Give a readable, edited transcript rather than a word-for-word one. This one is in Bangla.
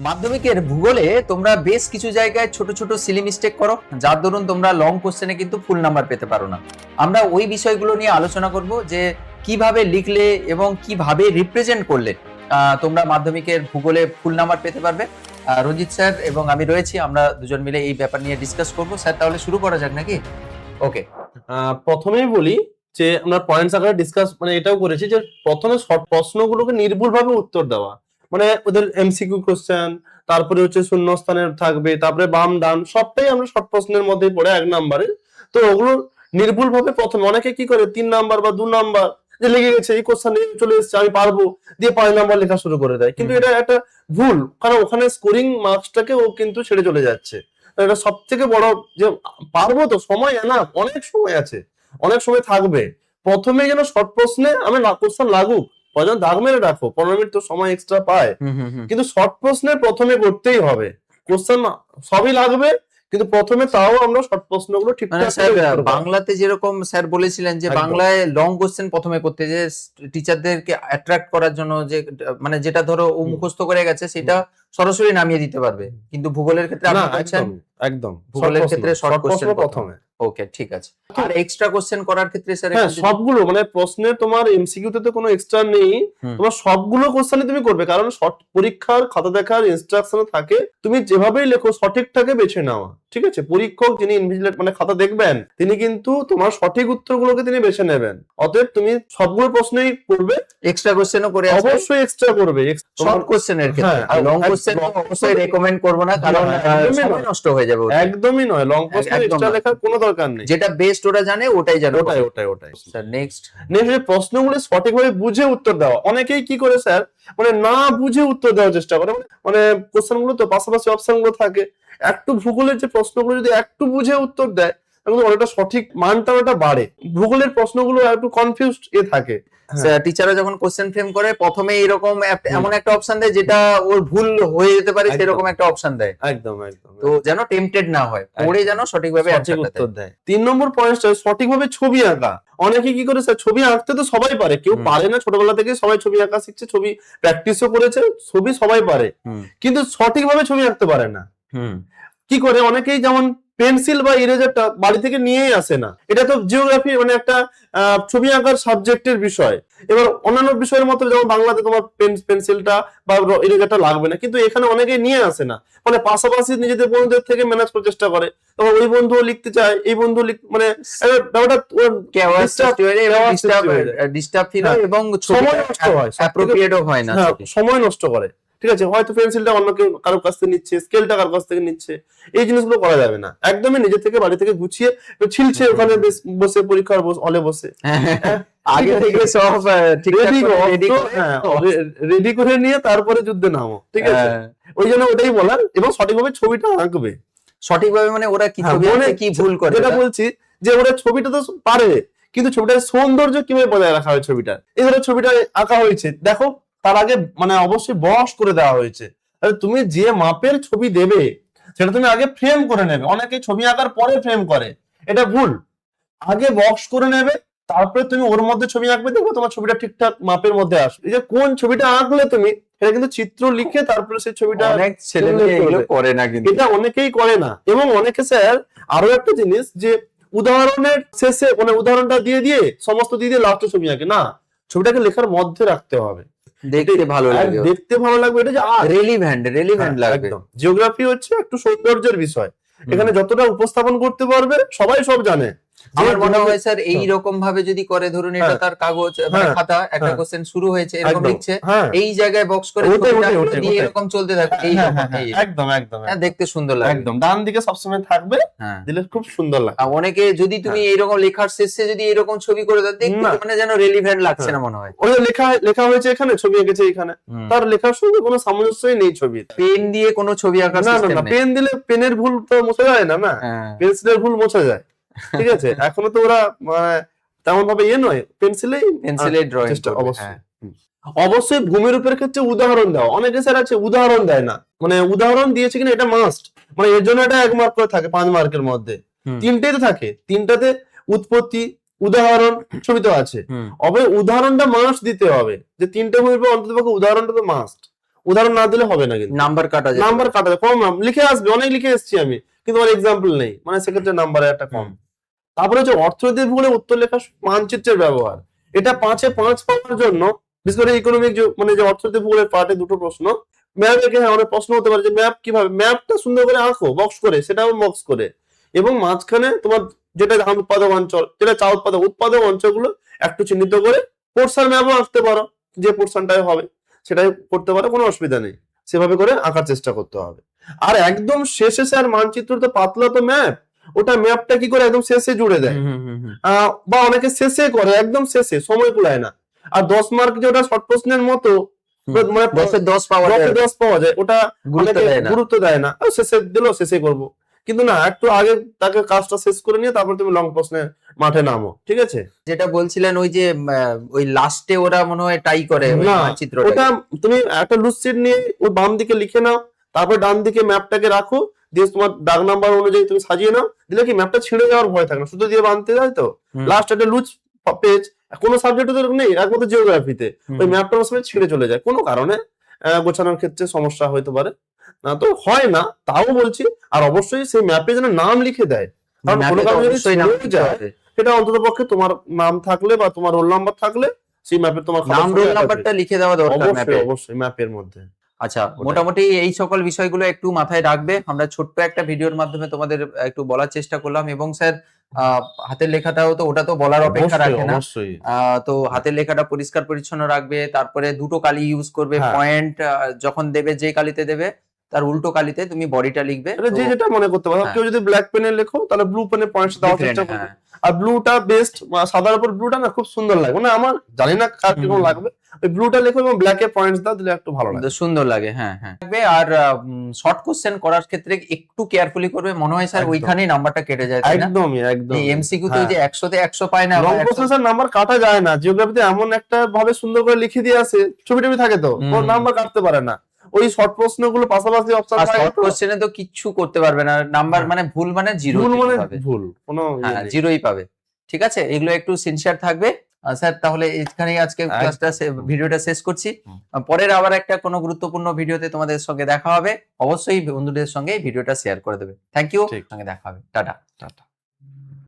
মাধ্যমিকের ভূগোলে তোমরা বেশ কিছু জায়গায় ছোট ছোট সিলি মিস্টেক করো, যার দরুন তোমরা লং কোশ্চেনে কিন্তু ফুল নাম্বার পেতে পারো না। আমরা ওই বিষয়গুলো নিয়ে আলোচনা করব যে কিভাবে লিখলে এবং কিভাবে রিপ্রেজেন্ট করলে তোমরা মাধ্যমিকের ভূগোলে ফুল নাম্বার পেতে পারবে। রঞ্জিত স্যার এবং আমি রয়েছি, আমরা দুজন মিলে এই ব্যাপার নিয়ে ডিসকাস করব। স্যার তাহলে শুরু করা যাক নাকি? ওকে, প্রথমেই বলি যে আমরা পয়েন্টস আকারে ডিসকাস এটাও করেছি যে প্রথমে শর্ট প্রশ্নগুলোকে নির্ভুলভাবে উত্তর দেওয়া, ওদের এমসিকিউ কোশ্চেন, তারপরে হচ্ছে শূন্যস্থানের থাকবে, তারপরে বাম ডান সবটাই আমরা শর্ট প্রশ্নের মধ্যেই পড়ে 1 নম্বরে। তো ওগুলো নির্ভুলভাবে প্রথমে অনেকে কি করে 3 নাম্বার বা 2 নাম্বার যে লেগে গেছে এই কোশ্চেন চলে এসেছে আমি পারবো দিয়ে 5 নাম্বার লেখা শুরু করে দেয়, কিন্তু এটা একটা ভুল, কারণ ওখানে স্কোরিং মার্কসটাকে ও কিন্তু ছেড়ে চলে যাচ্ছে। এটা সব থেকে বড় যে পারবো তো সময় না, অনেক সময় আছে, অনেক সময় থাকবে। প্রথমে যেন শর্ট প্রশ্নে আমি কোশ্চেন লাগুক, প্রয়োজন দাগ মেরে রাখো, 15 মিনিট তো সময় এক্সট্রা পায়, কিন্তু শর্ট প্রশ্নে প্রথমে করতেই হবে। কোশ্চেন সবই লাগবে, কিন্তু প্রথমে তাও আমরা শর্ট প্রশ্নগুলো ঠিকঠাক বাংলাতে যেরকম স্যার বলেছিলেন যে বাংলায় লং কোশ্চেন প্রথমে করতে, যে টিচারদেরকে অ্যাট্রাক্ট করার জন্য, যে যেটা ধরো ও মুখস্থ করে গেছে সেটা সরাসরি নামিয়ে দিতে পারবে, কিন্তু ভূগোলের ক্ষেত্রে আপনি বলছেন একদম ভূগোলের ক্ষেত্রে শর্ট কোশ্চেন প্রথমে। ওকে, ঠিক আছে। আর এক্সট্রা কোশ্চেন করার ক্ষেত্রে স্যার সবগুলো প্রশ্নে তোমার এমসিকিউ তে তো কোনো এক্সট্রা নেই, তোমার সবগুলো কোশ্চেনই তুমি করবে, কারণ পরীক্ষার খাতা দেখার ইনস্ট্রাকশনে থাকে তুমি যেভাবেই লেখো সঠিকটাকে বেছে নেওয়া, ঠিক আছে? পরীক্ষক যিনি ইনভিজিলেট খাতা দেখবেন তিনি কিন্তু তোমার সঠিক উত্তরগুলোকে তিনি বেছে নেবেন, অতএব তুমি সবগুলো প্রশ্নই করবে, এক্সট্রা কোশ্চেনও করে অবশ্যই এক্সট্রা করবে শর্ট কোশ্চেনের ক্ষেত্রে। আর লং কোশ্চেন অবশ্যই রেকমেন্ড করব না, কারণ সময় নষ্ট হয়ে যাবে। একদমই নয়, লং কোশ্চেন এক্সট্রা লেখার কোনো দরকার নেই, যেটা বেস্ট ওরা জানে ওটাই জানে। ওটাই স্যার নেক্সট প্রশ্নগুলো সঠিকভাবে বুঝে উত্তর দেওয়া। অনেকেই কি করে স্যার না বুঝে উত্তর দেওয়ার চেষ্টা করে, কোশ্চেন গুলো তো পাশাপাশি অপশন গুলো থাকে, একটু ভূগোলের যে প্রশ্নগুলো যদি একটু বুঝে উত্তর দেয় তাহলে অনেকটা সঠিক মানটা ওটা বাড়ে। ভূগোলের প্রশ্নগুলো একটু কনফিউজড থাকে। টিচাররা যখন কোশ্চেন ফ্রেম করে প্রথমে এরকম এমন একটা অপশন দেয় যেটা ওর ভুল হয়ে যেতে পারে, সেরকম একটা অপশন দেয়। একদম তো যেন টেম্পটেড না হয়, পড়ে যেন সঠিকভাবে উত্তর দেয়। 3 নম্বর পয়েন্টটা সঠিকভাবে ছবি আঁকা। অনেকে কি করে স্যার, ছবি আঁকতে তো সবাই পারে, কেউ পারে না, ছোটবেলা থেকে সবাই ছবি আঁকা শিখছে, ছবি প্র্যাকটিসও করেছে, ছবি সবাই পারে, কিন্তু সঠিকভাবে ছবি আঁকতে পারে না। কি করে? অনেকেই যেমন পেন্সিল বা ইরেজারটা বাড়ি থেকে নিয়েই আসে না। এটা তো জিওগ্রাফি একটা ছবি আঁকার সাবজেক্টের বিষয়। এবার অন্যান্য বিষয়ের মতো যেমন বাংলাতে তোমার পেন্সিলটা বা ইরেজারটা লাগবে না, কিন্তু এখানে অনেকেই নিয়ে আসে না, পাশাপাশি নিজেদের বন্ধুদের থেকে ম্যানেজ করার চেষ্টা করে। তখন ওই বন্ধুও লিখতে চায়, এই বন্ধু ব্যাপারটা ডিস্টার্ব ফিল হয় এবং সময় নষ্ট হয়, অ্যাপ্রোপ্রিয়েটও হয় না, সময় নষ্ট করে। ঠিক আছে, হয়তো পেন্সিলটা অন্য কেউ কারোর কাছ থেকে নিচ্ছে, স্কেলটা কারোর কাছ থেকে নিচ্ছে, এই জিনিসগুলো করা যাবে না। একদমই নিজে থেকে বাড়ি থেকে গুছিয়ে ছিলছে ওখানে বসে পরীক্ষার হলে বসে আগে থেকে সব রেডি করে নিয়ে তারপরে যুদ্ধে নামো, ঠিক আছে? ওই জন্য ওটাই বলার, এবং সঠিকভাবে ছবিটা আঁকবে। সঠিকভাবে ওরা কি কি ভুল করে, যেটা বলছি যে ওরা ছবিটা তো পারে, কিন্তু ছবিটার সৌন্দর্য কিভাবে বজায় রাখা হয় ছবিটা, এই ধরো ছবিটা আঁকা হয়েছে, দেখো তার আগে অবশ্যই বক্স করে দেওয়া হয়েছে। তুমি যে মাপের ছবি দেবে সেটা তুমি আগে ফ্রেম করে নেবে। অনেকে ছবি আঁকার পরে ফ্রেম করে, এটা ভুল। আগে বক্স করে নেবে, তারপরে তুমি ওর মধ্যে ছবি আঁকবে, দেখবে তোমার ছবিটা ঠিকঠাক মাপের মধ্যে আসবে। এই যে কোন ছবিটা আঁকলে তুমি, এটা কিন্তু চিত্র লিখে তারপরে সেই ছবিটা অনেক ছেলে করে না, কিন্তু এটা অনেকেই করে না। এবং অনেকে স্যার আরো একটা জিনিস, যে উদাহরণের শেষে উদাহরণটা দিয়ে সমস্ত দিয়ে লাস্টে ছবি আঁকে না, ছবিটাকে লেখার মধ্যে রাখতে হবে, দেখতে ভালো লাগবে, এটা যে রেলিভেন্ট লাগবে। জিওগ্রাফি হচ্ছে একটু সৌন্দর্যের বিষয়, এখানে যতটা উপস্থাপন করতে পারবে সবাই সব জানে। আমার মনে হয় স্যার এই রকম ভাবে যদি করে, ধরুন এটা তার কাগজ খাতা, একটা কোশ্চেন শুরু হয়েছে, এরকম লিখছে, এই জায়গায় বক্স করে দিয়ে এরকম চলতে থাকবে, একদম দেখতে সুন্দর লাগে। একদম ডান দিকে সবসময় থাকবে, দিলে খুব সুন্দর লাগে। অনেকে যদি তুমি এইরকম লেখার শেষে যদি এরকম ছবি করে দাও, দেখতে যেন রেলিভেন্ট লাগছে না মনে হয়। ওই লেখা হয়েছে এখানে, ছবি এঁকেছে এখানে, তার লেখার সঙ্গে কোনো সামঞ্জস্যই নেই ছবির। পেন দিয়ে কোনো ছবি আঁকা না, পেন দিলে পেনের ভুল তো মোছা যায় না, পেন্সিলের ভুল মোছা যায়, ঠিক আছে? এখনো তো ওরা তেমন ভাবে নয়, পেন্সিলে ড্রয়িং অবশ্যই ভূমিরূপের ক্ষেত্রে উদাহরণ দাও। অনেকে স্যার আছে উদাহরণ দেয় না, উদাহরণ দিয়েছে কিনা এটা মাস্ট, এর জন্য এটা 1 মার্ক করে থাকে 5 মার্কের মধ্যে। 3টেতে থাকে, 3টাতে উৎপত্তি, উদাহরণ, ছবি তো আছে, উদাহরণটা মাস্ট দিতে হবে, যে 3টে ভূমিরূপে অন্ততপক্ষে উদাহরণটা তো মাস্ট। উদাহরণ না দিলে হবে না, কিন্তু নাম্বার কাটা যায়, নাম্বার কাটা যায়, কম লিখে আসবে, অনেক লিখে এসেছি আমি, কিন্তু আমার এক্সাম্পল নেই, মানে সেক্ষেত্রে নাম্বারে একটা কম। তারপরে হচ্ছে অর্থনীতি ভূগোলে উত্তর লেখা মানচিত্রের ব্যবহার, এটা 5-এ 5 পাওয়ার জন্য, বিশেষ করে ইকোনমিক মানে যে অর্থনীতি ভূগোলের পার্টে দুটো প্রশ্ন, ম্যাপ এঁকে, হ্যাঁ অনেক প্রশ্ন হতে পারে যে ম্যাপ কিভাবে, ম্যাপটা সুন্দর করে আঁকো বক্স করে, সেটাও বক্স করে, এবং মাঝখানে তোমার যেটা ধান উৎপাদক অঞ্চল, যেটা চা উৎপাদক অঞ্চলগুলো একটু চিহ্নিত করে পোর্শন ম্যাপও আঁকতে পারো, যে পোর্শনটাই হবে সেটাই করতে পারো, কোনো অসুবিধা নেই, সেভাবে করে আঁকার চেষ্টা করতে হবে। আর একদম শেষে স্যার মানচিত্র তো পাতলা তো ম্যাপ, ওটা ম্যাপটা কি করে একদম শেষে জুড়ে দেয়, বা অনেকে শেষে করে, একদম শেষে সময় কুলায় না। আর 10 মার্ক যেটা শর্ট প্রশ্নের মতো, মানে 10 পাওয়া যায়, 10 পাওয়া যায়, ওটা গুরুত্ব দেয় না, শেষে দিল, শেষে করবো, কিন্তু না, একটু আগে তাকে কাজটা শেষ করে নিয়ে তারপর তুমি লং প্রশ্নে মাঠে নামো, ঠিক আছে? যেটা বলছিলেন ওই যে ওই লাস্টে ওরা মনে হয় টাই করে না, মানচিত্রটা, ওটা তুমি একটা লুজ শিট নিয়ে ওই বাম দিকে লিখে নাও, তারপর ডান দিকে ম্যাপটাকে রাখো, দিয়ে তোমার দাগ নাম্বার অনুযায়ী তুমি সাজিয়ে নাও, দিলে কি ম্যাপটা ছিঁড়ে যাওয়ার ভয় থাকে না, শুধু দিয়ে বাঁধতে যায় তো। লাস্ট একটা লুজ পেজ, কোনো সাবজেক্টে তো নেই, একমাত্র জিওগ্রাফিতে ওই ম্যাপটা সময় ছিঁড়ে চলে যায়, কোনো কারণে গোছানোর ক্ষেত্রে সমস্যা হইতে পারে, না তো হয় না, তাও বলছি। আর অবশ্যই সেই ম্যাপে যেন নাম লিখে দেয়, কারণ কোনো কারণে যদি ছিঁড়ে যায়, সেটা অন্তত পক্ষে তোমার নাম থাকলে বা তোমার রোল নাম্বার থাকলে সেই ম্যাপে তোমার নাম রোল নাম্বারটা লিখে দেওয়া দরকার ম্যাপে, অবশ্যই ম্যাপের মধ্যে। আচ্ছা, মোটামুটি এই সকল বিষয়গুলো একটু মাথায় রাখবে। আমরা ছোট্ট একটা ভিডিওর মাধ্যমে তোমাদের একটু বলার চেষ্টা করলাম, এবং স্যার হাতের লেখাটাও তো, ওটা তো বলার অপেক্ষা রাখে না, তো হাতের লেখাটা পরিষ্কার পরিচ্ছন্ন রাখবে, তারপরে দুটো কালি ইউজ করবে, পয়েন্ট যখন দেবে যে কালিতে দেবে তার উল্টো কালিতে তুমি বডিটা লিখবে, যে যেটা মনে করতে পারো। কেউ যদি ব্ল্যাক পেনে লেখো তাহলে ব্লু পেনে পয়েন্টস দেওয়ার চেষ্টা করবে, আর ব্লুটা বেস্ট, সাদার উপর ব্লুটা না খুব সুন্দর লাগে, মানে আমার জানি না কার কিরকম লাগবে, ওই ব্লুটা লেখো এবং ব্ল্যাকে পয়েন্টস দাও, দিলে একটু ভালো লাগে, সুন্দর লাগে। হ্যাঁ হ্যাঁ, আর শর্ট কোশ্চেন করার ক্ষেত্রে একটু কেয়ারফুলি করবে, মনে হয় স্যার ওইখানেই নাম্বারটা কেটে যায়, একদমই একদম। এমসিকিউ তে যে 100 তে 100 পায় না, লং কোশ্চেন স্যার নাম্বার কাটা যায় না, জিওগ্রাফিতে এমন একটা ভাবে সুন্দর করে লিখে দিয়ে আসে, ছবি টবি থাকে তো নাম্বার কাটতে পারে না, ওই শর্ট প্রশ্নগুলো পাশাপাশি অপশন থাকে, শর্ট কোশ্চেনে তো কিচ্ছু করতে পারবে না, নাম্বার মানে ভুল মানে জিরো, ভুল মানে ভুল, কোনো জিরোই পাবে। ঠিক আছে, এগুলো একটু সিনসিয়ার থাকবে স্যার। তাহলে এখানেই আজকে ক্লাসটা, ভিডিওটা শেষ করছি। পরের আবার একটা কোনো গুরুত্বপূর্ণ ভিডিওতে তোমাদের সঙ্গে দেখা হবে, অবশ্যই বন্ধুদের সঙ্গে এই ভিডিওটা শেয়ার করে দেবে। থ্যাংক ইউ, সঙ্গে দেখা হবে, টাটা।